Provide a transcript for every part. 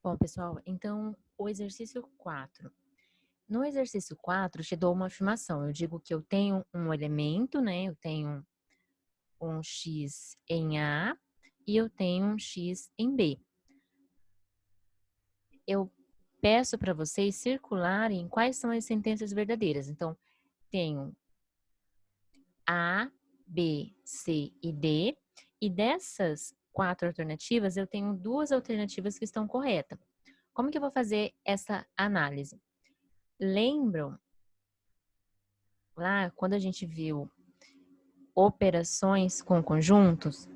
Bom, pessoal, então o exercício 4. No exercício 4, eu te dou uma afirmação. Eu digo que eu tenho um elemento, né? Eu tenho um X em A e eu tenho um X em B. Eu peço para vocês circularem quais são as sentenças verdadeiras. Então, tenho A, B, C e D. E dessas 4 alternativas, eu tenho 2 alternativas que estão corretas. Como que eu vou fazer essa análise? Lembram lá quando a gente viu operações com conjuntos?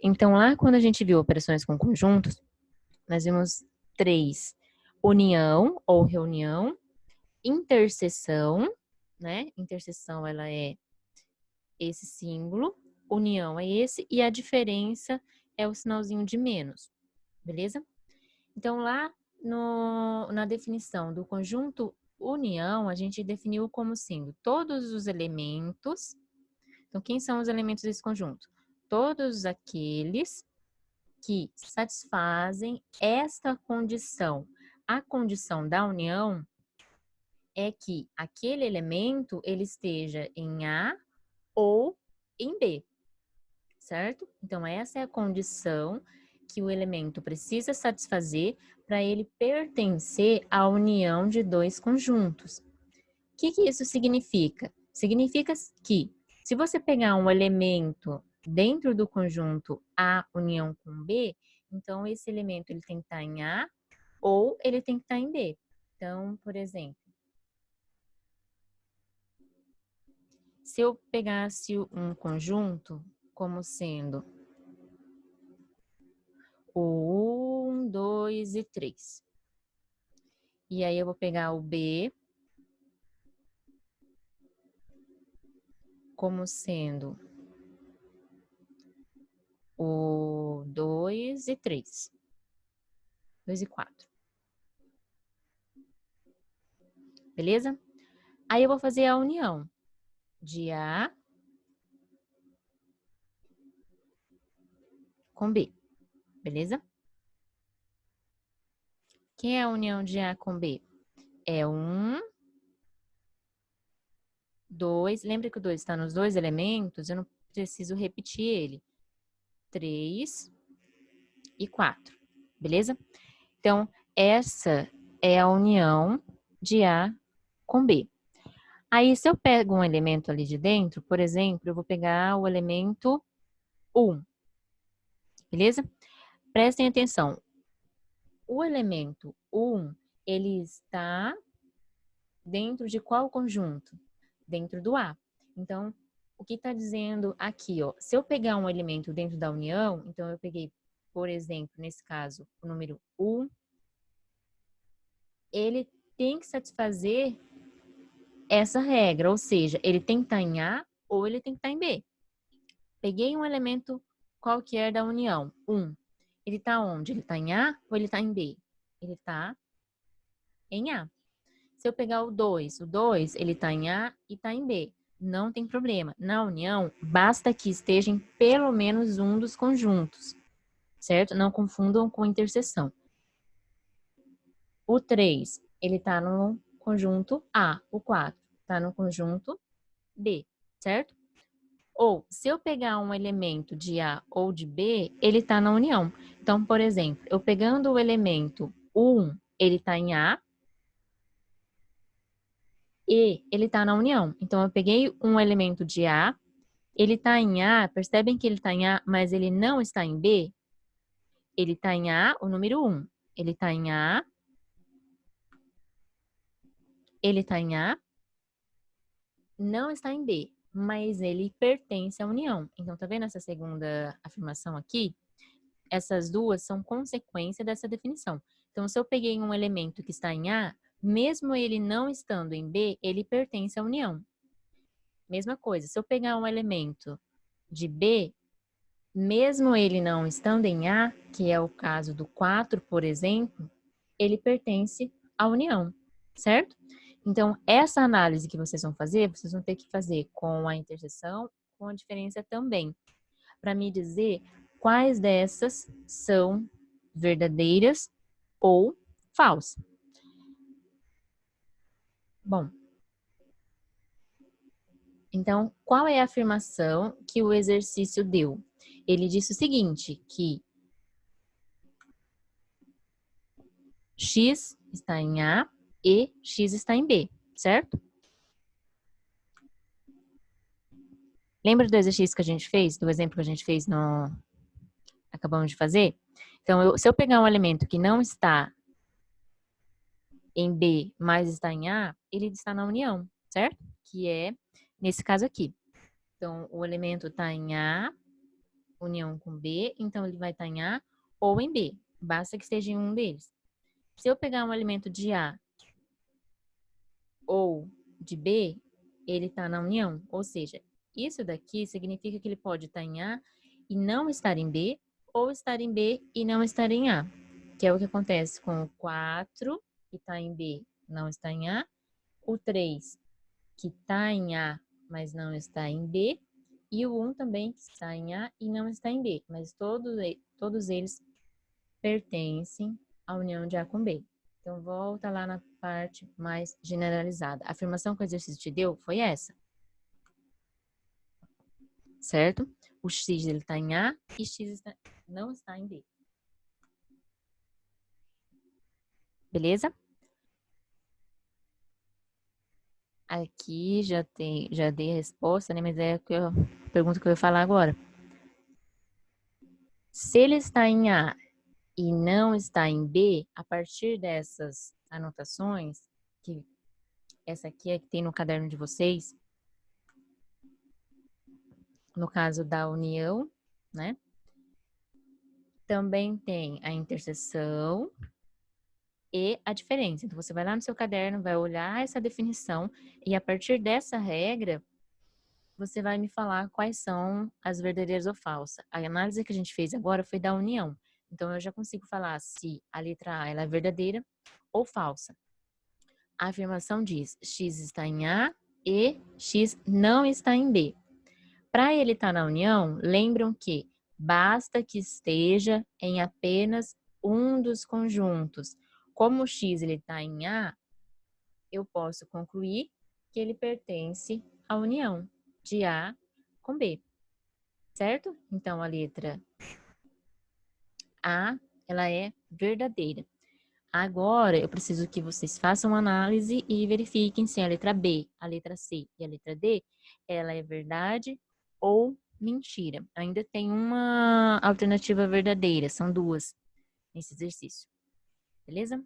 Então, lá quando a gente viu operações com conjuntos, nós vimos 3: união ou reunião, interseção, né? Interseção, ela é esse símbolo, união é esse, e a diferença é o sinalzinho de menos, beleza? Então, lá na definição do conjunto união, a gente definiu como sendo todos os elementos. Então, quem são os elementos desse conjunto? Todos aqueles que satisfazem esta condição. A condição da união é que aquele elemento ele esteja em A ou em B, certo? Então, essa é a condição que o elemento precisa satisfazer para ele pertencer à união de 2 conjuntos. O que isso significa? Significa que se você pegar um elemento dentro do conjunto A união com B, então esse elemento ele tem que estar em A ou ele tem que estar em B. Então, por exemplo, se eu pegasse um conjunto como sendo o 1, 2 e 3. E aí eu vou pegar o B como sendo o 2 e 3. 2 e 4. Beleza? Aí eu vou fazer a união de A com B. Beleza? Quem é a união de A com B? É 1, 2. Lembra que o 2 está nos 2 elementos? Eu não preciso repetir ele. 3 e 4. Beleza? Então, essa é a união de A com B. Aí, se eu pego um elemento ali de dentro, por exemplo, eu vou pegar o elemento 1. Beleza? Prestem atenção. O elemento 1, ele está dentro de qual conjunto? Dentro do A. Então, o que está dizendo aqui, ó? Se eu pegar um elemento dentro da união, então eu peguei, por exemplo, nesse caso, o número 1, ele tem que satisfazer essa regra, ou seja, ele tem que estar em A ou ele tem que estar em B. Peguei um elemento qualquer da união, 1. Ele está onde? Ele está em A ou ele está em B? Ele está em A. Se eu pegar o 2 ele está em A e está em B. Não tem problema. Na união, basta que esteja em pelo menos um dos conjuntos, certo? Não confundam com interseção. O 3, ele está no conjunto A. O 4 está no conjunto B, certo? Ou, se eu pegar um elemento de A ou de B, ele está na união. Então, por exemplo, eu pegando o elemento 1, ele está em A, e ele está na união. Então, eu peguei um elemento de A, ele está em A, percebem que ele está em A, mas ele não está em B? Ele está em A, o número 1. Ele está em A, ele está em A, não está em B, mas ele pertence à união. Então, tá vendo essa segunda afirmação aqui? Essas duas são consequência dessa definição. Então, se eu peguei um elemento que está em A, mesmo ele não estando em B, ele pertence à união. Mesma coisa, se eu pegar um elemento de B, mesmo ele não estando em A, que é o caso do 4, por exemplo, ele pertence à união, certo? Então, essa análise que vocês vão fazer, vocês vão ter que fazer com a interseção, com a diferença também, para me dizer quais dessas são verdadeiras ou falsas. Bom, então, qual é a afirmação que o exercício deu? Ele disse o seguinte, que X está em A e X está em B, certo? Lembra do exercício que a gente fez, do exemplo que a gente fez acabamos de fazer? Então, se eu pegar um elemento que não está em B, mas está em A, ele está na união, certo? Que é nesse caso aqui. Então, o elemento está em A, união com B, então ele vai estar em A ou em B. Basta que esteja em um deles. Se eu pegar um elemento de A ou de B, ele está na união. Ou seja, isso daqui significa que ele pode estar em A e não estar em B, ou estar em B e não estar em A. Que é o que acontece com o 4, que está em B, não está em A. O 3, que está em A, mas não está em B. E o 1 também, que está em A e não está em B. Mas todos eles pertencem à união de A com B. Então, volta lá na parte mais generalizada. A afirmação que o exercício te deu foi essa. Certo? O X ele está em A e X não está em B. Beleza? Aqui já dei a resposta, né? Mas é a pergunta que eu vou falar agora. Se ele está em A e não está em B, a partir dessas anotações, que essa aqui é que tem no caderno de vocês, no caso da união, né? Também tem a interseção e a diferença. Então, você vai lá no seu caderno, vai olhar essa definição e a partir dessa regra, você vai me falar quais são as verdadeiras ou falsas. A análise que a gente fez agora foi da união. Então, eu já consigo falar se a letra A ela é verdadeira ou falsa. A afirmação diz X está em A e X não está em B. Para ele estar na união, lembram que basta que esteja em apenas um dos conjuntos. Como o X está em A, eu posso concluir que ele pertence à união de A com B, certo? Então, a letra A, ela é verdadeira. Agora, eu preciso que vocês façam uma análise e verifiquem se a letra B, a letra C e a letra D, ela é verdade ou mentira. Ainda tem uma alternativa verdadeira, são duas nesse exercício. Beleza?